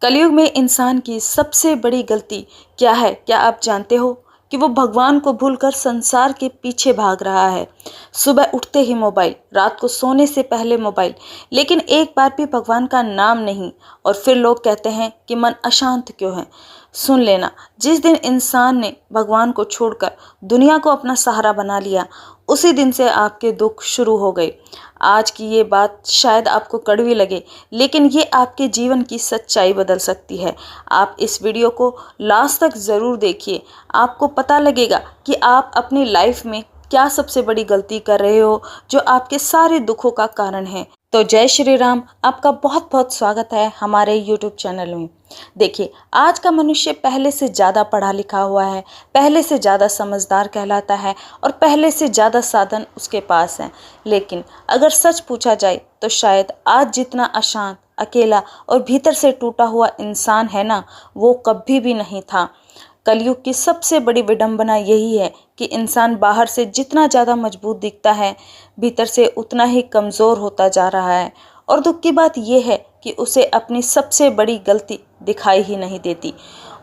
कलयुग में इंसान की सबसे बड़ी गलती क्या है? क्या आप जानते हो कि वो भगवान को भूलकर संसार के पीछे भाग रहा है। सुबह उठते ही मोबाइल, रात को सोने से पहले मोबाइल, लेकिन एक बार भी भगवान का नाम नहीं। और फिर लोग कहते हैं कि मन अशांत क्यों है। सुन लेना, जिस दिन इंसान ने भगवान को छोड़कर दुनिया को अपना सहारा बना लिया, उसी दिन से आपके दुख शुरू हो गए। आज की ये बात शायद आपको कड़वी लगे, लेकिन ये आपके जीवन की सच्चाई बदल सकती है। आप इस वीडियो को लास्ट तक ज़रूर देखिए। आपको पता लगेगा कि आप अपनी लाइफ में क्या सबसे बड़ी गलती कर रहे हो, जो आपके सारे दुखों का कारण है। तो जय श्री राम, आपका बहुत बहुत स्वागत है हमारे YouTube चैनल में। देखिए, आज का मनुष्य पहले से ज़्यादा पढ़ा लिखा हुआ है, पहले से ज़्यादा समझदार कहलाता है और पहले से ज़्यादा साधन उसके पास हैं। लेकिन अगर सच पूछा जाए तो शायद आज जितना अशांत, अकेला और भीतर से टूटा हुआ इंसान है ना, वो कभी भी नहीं था। कलयुग की सबसे बड़ी विडंबना यही है कि इंसान बाहर से जितना ज़्यादा मजबूत दिखता है, भीतर से उतना ही कमज़ोर होता जा रहा है। और दुख की बात यह है कि उसे अपनी सबसे बड़ी गलती दिखाई ही नहीं देती।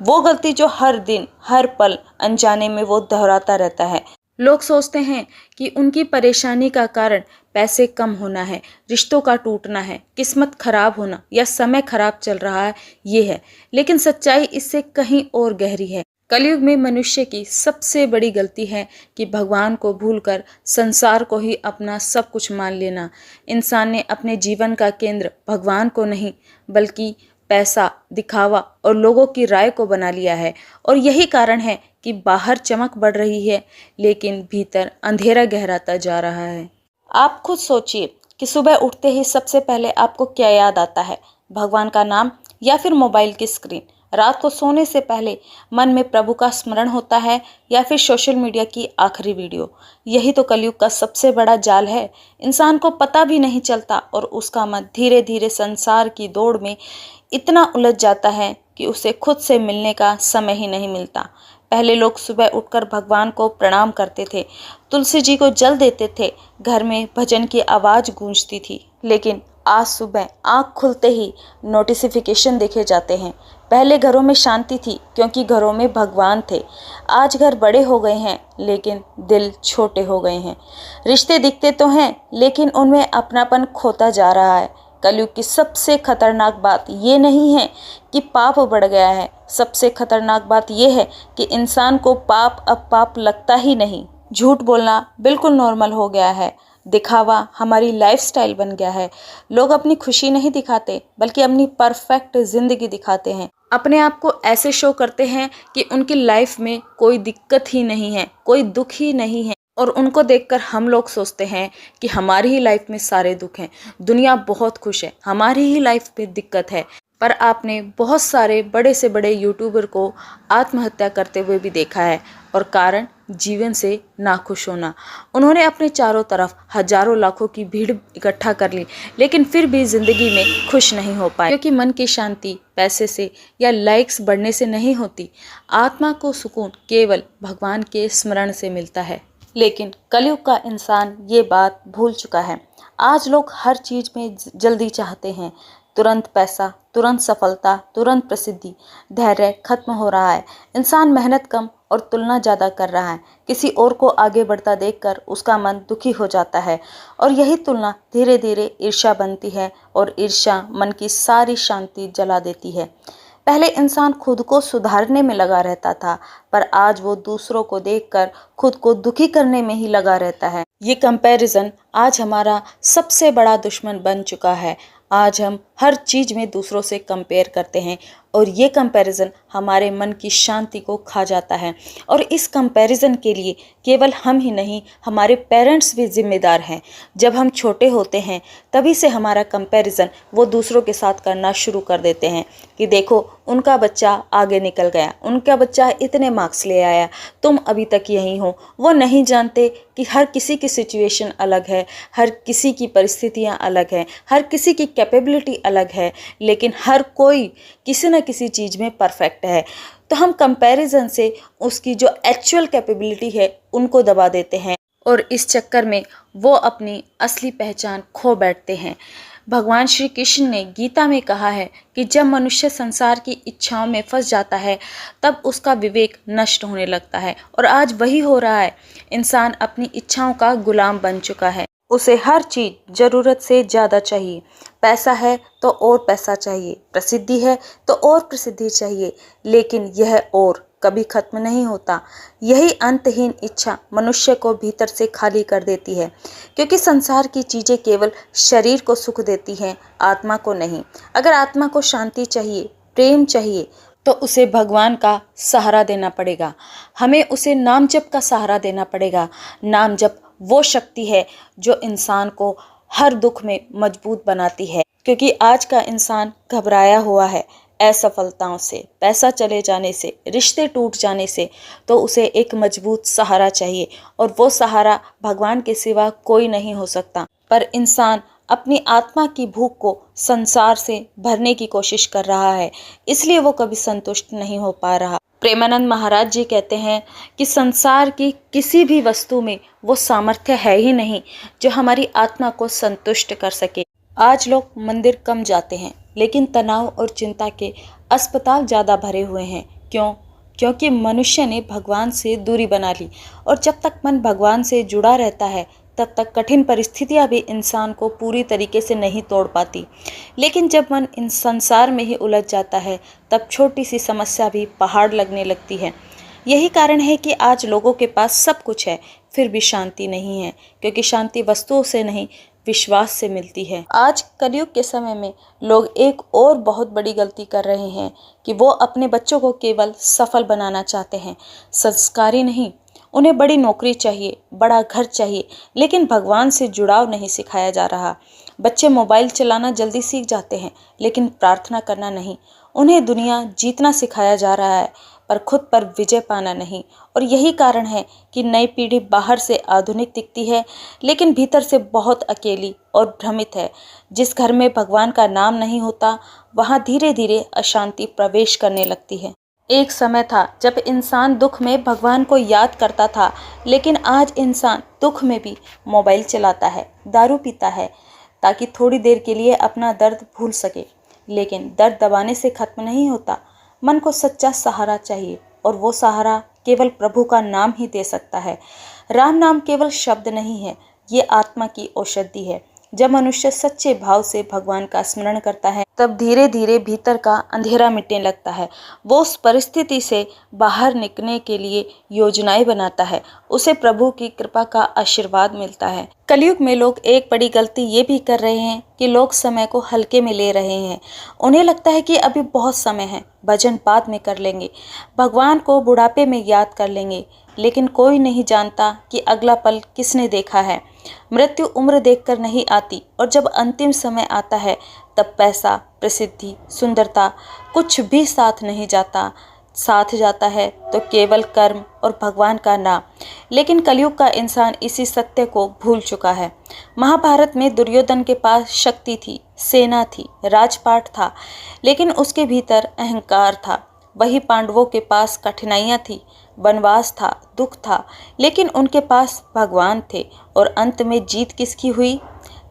वो गलती जो हर दिन, हर पल अनजाने में वो दोहराता रहता है। लोग सोचते हैं कि उनकी परेशानी का कारण पैसे कम होना है, रिश्तों का टूटना है, किस्मत खराब होना या समय खराब चल रहा है, ये है। लेकिन सच्चाई इससे कहीं और गहरी है। कलयुग में मनुष्य की सबसे बड़ी गलती है कि भगवान को भूलकर संसार को ही अपना सब कुछ मान लेना। इंसान ने अपने जीवन का केंद्र भगवान को नहीं, बल्कि पैसा, दिखावा और लोगों की राय को बना लिया है। और यही कारण है कि बाहर चमक बढ़ रही है, लेकिन भीतर अंधेरा गहराता जा रहा है। आप खुद सोचिए कि सुबह उठते ही सबसे पहले आपको क्या याद आता है? भगवान का नाम या फिर मोबाइल की स्क्रीन? रात को सोने से पहले मन में प्रभु का स्मरण होता है या फिर सोशल मीडिया की आखिरी वीडियो? यही तो कलयुग का सबसे बड़ा जाल है। इंसान को पता भी नहीं चलता और उसका मन धीरे धीरे संसार की दौड़ में इतना उलझ जाता है कि उसे खुद से मिलने का समय ही नहीं मिलता। पहले लोग सुबह उठकर भगवान को प्रणाम करते थे, तुलसी जी को जल देते थे, घर में भजन की आवाज़ गूंजती थी। लेकिन आज सुबह आँख खुलते ही नोटिफिकेशन देखे जाते हैं। पहले घरों में शांति थी क्योंकि घरों में भगवान थे। आज घर बड़े हो गए हैं, लेकिन दिल छोटे हो गए हैं। रिश्ते दिखते तो हैं, लेकिन उनमें अपनापन खोता जा रहा है। कलयुग की सबसे खतरनाक बात ये नहीं है कि पाप बढ़ गया है, सबसे खतरनाक बात यह है कि इंसान को पाप अब पाप लगता ही नहीं। झूठ बोलना बिल्कुल नॉर्मल हो गया है। दिखावा हमारी लाइफस्टाइल बन गया है। लोग अपनी खुशी नहीं दिखाते, बल्कि अपनी परफेक्ट जिंदगी दिखाते हैं। अपने आप को ऐसे शो करते हैं कि उनकी लाइफ में कोई दिक्कत ही नहीं है, कोई दुख ही नहीं है। और उनको देखकर हम लोग सोचते हैं कि हमारी ही लाइफ में सारे दुख हैं, दुनिया बहुत खुश है, हमारी ही लाइफ में दिक्कत है। पर आपने बहुत सारे बड़े से बड़े यूट्यूबर को आत्महत्या करते हुए भी देखा है, और कारण जीवन से नाखुश होना। उन्होंने अपने चारों तरफ हजारों लाखों की भीड़ इकट्ठा कर ली, लेकिन फिर भी जिंदगी में खुश नहीं हो पाए, क्योंकि मन की शांति पैसे से या लाइक्स बढ़ने से नहीं होती। आत्मा को सुकून केवल भगवान के स्मरण से मिलता है। लेकिन कलयुग का इंसान ये बात भूल चुका है। आज लोग हर चीज़ में जल्दी चाहते हैं, तुरंत पैसा, तुरंत सफलता, तुरंत प्रसिद्धि। धैर्य खत्म हो रहा है। इंसान मेहनत कम और तुलना ज़्यादा कर रहा है। किसी और को आगे बढ़ता देखकर उसका मन दुखी हो जाता है, और यही तुलना धीरे धीरे ईर्ष्या बनती है, और ईर्ष्या मन की सारी शांति जला देती है। पहले इंसान खुद को सुधारने में लगा रहता था, पर आज वो दूसरों को देखकर खुद को दुखी करने में ही लगा रहता है। ये कंपैरिजन आज हमारा सबसे बड़ा दुश्मन बन चुका है। आज हम हर चीज़ में दूसरों से कंपेयर करते हैं, और ये कंपैरिजन हमारे मन की शांति को खा जाता है। और इस कंपैरिजन के लिए केवल हम ही नहीं, हमारे पेरेंट्स भी जिम्मेदार हैं। जब हम छोटे होते हैं तभी से हमारा कंपैरिजन वो दूसरों के साथ करना शुरू कर देते हैं कि देखो उनका बच्चा आगे निकल गया, उनका बच्चा इतने मार्क्स ले आया, तुम अभी तक यहीं हो। वो नहीं जानते कि हर किसी की सिचुएशन अलग है, हर किसी की परिस्थितियाँ अलग हैं, हर किसी की कैपेबिलिटी अलग है, लेकिन हर कोई किसी न किसी चीज़ में परफेक्ट है। तो हम कंपैरिजन से उसकी जो एक्चुअल कैपेबिलिटी है उनको दबा देते हैं, और इस चक्कर में वो अपनी असली पहचान खो बैठते हैं। भगवान श्री कृष्ण ने गीता में कहा है कि जब मनुष्य संसार की इच्छाओं में फंस जाता है तब उसका विवेक नष्ट होने लगता है, और आज वही हो रहा है। इंसान अपनी इच्छाओं का गुलाम बन चुका है। उसे हर चीज जरूरत से ज्यादा चाहिए। पैसा है तो और पैसा चाहिए, प्रसिद्धि है तो और प्रसिद्धि चाहिए, लेकिन यह और कभी खत्म नहीं होता। यही अंतहीन इच्छा मनुष्य को भीतर से खाली कर देती है, क्योंकि संसार की चीजें केवल शरीर को सुख देती हैं, आत्मा को नहीं। अगर आत्मा को शांति चाहिए, प्रेम चाहिए, तो उसे भगवान का सहारा देना पड़ेगा। हमें उसे नाम जप का सहारा देना पड़ेगा। नाम जप वो शक्ति है जो इंसान को हर दुख में मजबूत बनाती है, क्योंकि आज का इंसान घबराया हुआ है असफलताओं से, पैसा चले जाने से, रिश्ते टूट जाने से। तो उसे एक मजबूत सहारा चाहिए, और वो सहारा भगवान के सिवा कोई नहीं हो सकता। पर इंसान अपनी आत्मा की भूख को संसार से भरने की कोशिश कर रहा है, इसलिए वो कभी संतुष्ट नहीं हो पा रहा। प्रेमानंद महाराज जी कहते हैं कि संसार की किसी भी वस्तु में वो सामर्थ्य है ही नहीं जो हमारी आत्मा को संतुष्ट कर सके। आज लोग मंदिर कम जाते हैं, लेकिन तनाव और चिंता के अस्पताल ज़्यादा भरे हुए हैं। क्यों? क्योंकि मनुष्य ने भगवान से दूरी बना ली, और जब तक मन भगवान से जुड़ा रहता है तब तक कठिन परिस्थितियां भी इंसान को पूरी तरीके से नहीं तोड़ पाती। लेकिन जब मन इन संसार में ही उलझ जाता है तब छोटी सी समस्या भी पहाड़ लगने लगती है। यही कारण है कि आज लोगों के पास सब कुछ है, फिर भी शांति नहीं है, क्योंकि शांति वस्तुओं से नहीं, विश्वास से मिलती है। आज कलयुग के समय में लोग एक और बहुत बड़ी गलती कर रहे हैं कि वो अपने बच्चों को केवल सफल बनाना चाहते हैं, संस्कारी नहीं। उन्हें बड़ी नौकरी चाहिए, बड़ा घर चाहिए, लेकिन भगवान से जुड़ाव नहीं सिखाया जा रहा। बच्चे मोबाइल चलाना जल्दी सीख जाते हैं, लेकिन प्रार्थना करना नहीं। उन्हें दुनिया जीतना सिखाया जा रहा है, पर खुद पर विजय पाना नहीं। और यही कारण है कि नई पीढ़ी बाहर से आधुनिक दिखती है, लेकिन भीतर से बहुत अकेली और भ्रमित है। जिस घर में भगवान का नाम नहीं होता, वहाँ धीरे धीरे अशांति प्रवेश करने लगती है। एक समय था जब इंसान दुख में भगवान को याद करता था, लेकिन आज इंसान दुख में भी मोबाइल चलाता है, दारू पीता है, ताकि थोड़ी देर के लिए अपना दर्द भूल सके। लेकिन दर्द दबाने से खत्म नहीं होता। मन को सच्चा सहारा चाहिए, और वो सहारा केवल प्रभु का नाम ही दे सकता है। राम नाम केवल शब्द नहीं है, ये आत्मा की औषधि है। जब मनुष्य सच्चे भाव से भगवान का स्मरण करता है, तब धीरे धीरे भीतर का अंधेरा मिटने लगता है। वो उस परिस्थिति से बाहर निकलने के लिए योजनाएं बनाता है। उसे प्रभु की कृपा का आशीर्वाद मिलता है। कलयुग में लोग एक बड़ी गलती ये भी कर रहे हैं कि लोग समय को हल्के में ले रहे हैं। उन्हें लगता है कि अभी बहुत समय है, भजन बाद में कर लेंगे, भगवान को बुढ़ापे में याद कर लेंगे। लेकिन कोई नहीं जानता कि अगला पल किसने देखा है। मृत्यु उम्र देखकर नहीं आती, और जब अंतिम समय आता है तब पैसा, प्रसिद्धि, सुंदरता कुछ भी साथ नहीं जाता। साथ जाता है तो केवल कर्म और भगवान का नाम। लेकिन कलयुग का इंसान इसी सत्य को भूल चुका है। महाभारत में दुर्योधन के पास शक्ति थी, सेना थी, राजपाट था, लेकिन उसके भीतर अहंकार था। वही पांडवों के पास कठिनाइयाँ थी, वनवास था, दुख था, लेकिन उनके पास भगवान थे। और अंत में जीत किसकी हुई?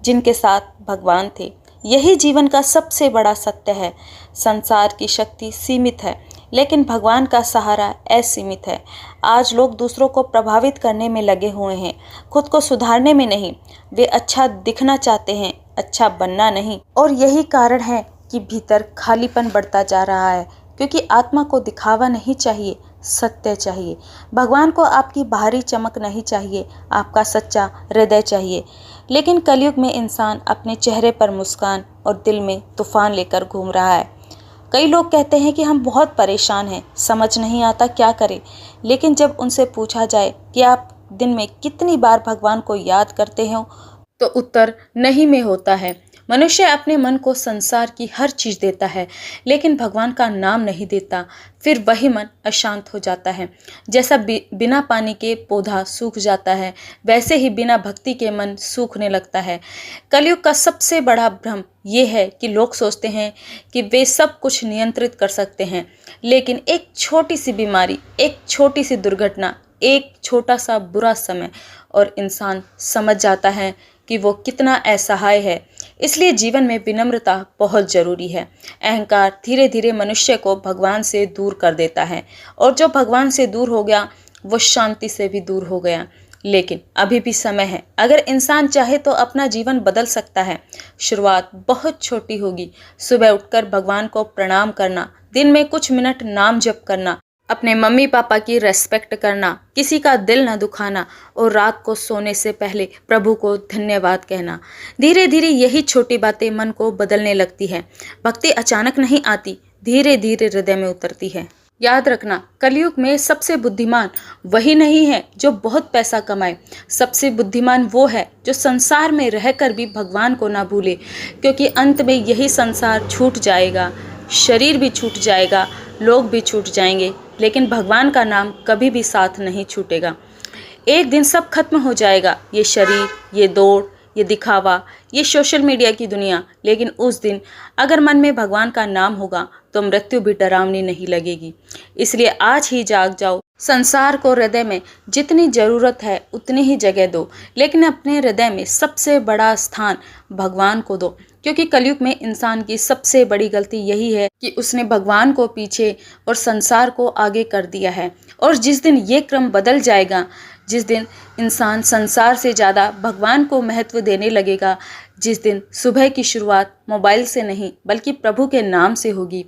जिनके साथ भगवान थे। यही जीवन का सबसे बड़ा सत्य है। संसार की शक्ति सीमित है, लेकिन भगवान का सहारा असीमित है। आज लोग दूसरों को प्रभावित करने में लगे हुए हैं, खुद को सुधारने में नहीं। वे अच्छा दिखना चाहते हैं, अच्छा बनना नहीं। और यही कारण है कि भीतर खालीपन बढ़ता जा रहा है, क्योंकि आत्मा को दिखावा नहीं चाहिए, सत्य चाहिए। भगवान को आपकी बाहरी चमक नहीं चाहिए, आपका सच्चा हृदय चाहिए। लेकिन कलयुग में इंसान अपने चेहरे पर मुस्कान और दिल में तूफान लेकर घूम रहा है। कई लोग कहते हैं कि हम बहुत परेशान हैं, समझ नहीं आता क्या करें। लेकिन जब उनसे पूछा जाए कि आप दिन में कितनी बार भगवान को याद करते हो, तो उत्तर नहीं में होता है। मनुष्य अपने मन को संसार की हर चीज देता है, लेकिन भगवान का नाम नहीं देता। फिर वही मन अशांत हो जाता है। जैसा बिना पानी के पौधा सूख जाता है, वैसे ही बिना भक्ति के मन सूखने लगता है। कलयुग का सबसे बड़ा भ्रम ये है कि लोग सोचते हैं कि वे सब कुछ नियंत्रित कर सकते हैं, लेकिन एक छोटी सी बीमारी, एक छोटी सी दुर्घटना, एक छोटा सा बुरा समय, और इंसान समझ जाता है कि वो कितना असहाय है। इसलिए जीवन में विनम्रता बहुत जरूरी है। अहंकार धीरे धीरे मनुष्य को भगवान से दूर कर देता है, और जो भगवान से दूर हो गया वो शांति से भी दूर हो गया। लेकिन अभी भी समय है, अगर इंसान चाहे तो अपना जीवन बदल सकता है। शुरुआत बहुत छोटी होगी। सुबह उठकर भगवान को प्रणाम करना, दिन में कुछ मिनट नाम जप करना, अपने मम्मी पापा की रेस्पेक्ट करना, किसी का दिल न दुखाना, और रात को सोने से पहले प्रभु को धन्यवाद कहना। धीरे धीरे यही छोटी बातें मन को बदलने लगती है। भक्ति अचानक नहीं आती, धीरे धीरे हृदय में उतरती है। याद रखना, कलयुग में सबसे बुद्धिमान वही नहीं है जो बहुत पैसा कमाए। सबसे बुद्धिमान वो है जो संसार में रहकर भी भगवान को ना भूले, क्योंकि अंत में यही संसार छूट जाएगा, शरीर भी छूट जाएगा, लोग भी छूट जाएंगे, लेकिन भगवान का नाम कभी भी साथ नहीं छूटेगा। एक दिन सब खत्म हो जाएगा, ये शरीर, ये दौड़, ये दिखावा, ये सोशल मीडिया की दुनिया, लेकिन उस दिन अगर मन में भगवान का नाम होगा तो मृत्यु भी डरावनी नहीं लगेगी। इसलिए आज ही जाग जाओ। संसार को हृदय में जितनी जरूरत है उतनी ही जगह दो, लेकिन अपने हृदय में सबसे बड़ा स्थान भगवान को दो, क्योंकि कलयुग में इंसान की सबसे बड़ी गलती यही है कि उसने भगवान को पीछे और संसार को आगे कर दिया है। और जिस दिन ये क्रम बदल जाएगा, जिस दिन इंसान संसार से ज़्यादा भगवान को महत्व देने लगेगा, जिस दिन सुबह की शुरुआत मोबाइल से नहीं बल्कि प्रभु के नाम से होगी,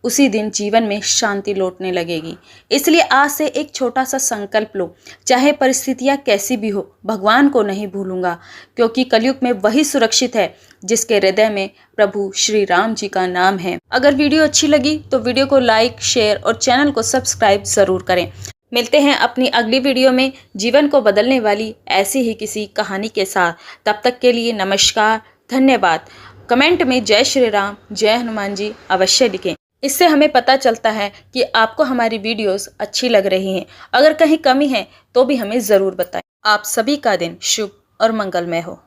उसी दिन जीवन में शांति लौटने लगेगी। इसलिए आज से एक छोटा सा संकल्प लो, चाहे परिस्थितियाँ कैसी भी हो, भगवान को नहीं भूलूंगा, क्योंकि कलयुग में वही सुरक्षित है जिसके हृदय में प्रभु श्री राम जी का नाम है। अगर वीडियो अच्छी लगी तो वीडियो को लाइक, शेयर और चैनल को सब्सक्राइब ज़रूर करें। मिलते हैं अपनी अगली वीडियो में जीवन को बदलने वाली ऐसी ही किसी कहानी के साथ। तब तक के लिए नमस्कार, धन्यवाद। कमेंट में जय श्री राम, जय हनुमान जी अवश्य लिखें। इससे हमें पता चलता है कि आपको हमारी वीडियोस अच्छी लग रही हैं। अगर कहीं कमी है तो भी हमें ज़रूर बताएं। आप सभी का दिन शुभ और मंगलमय हो।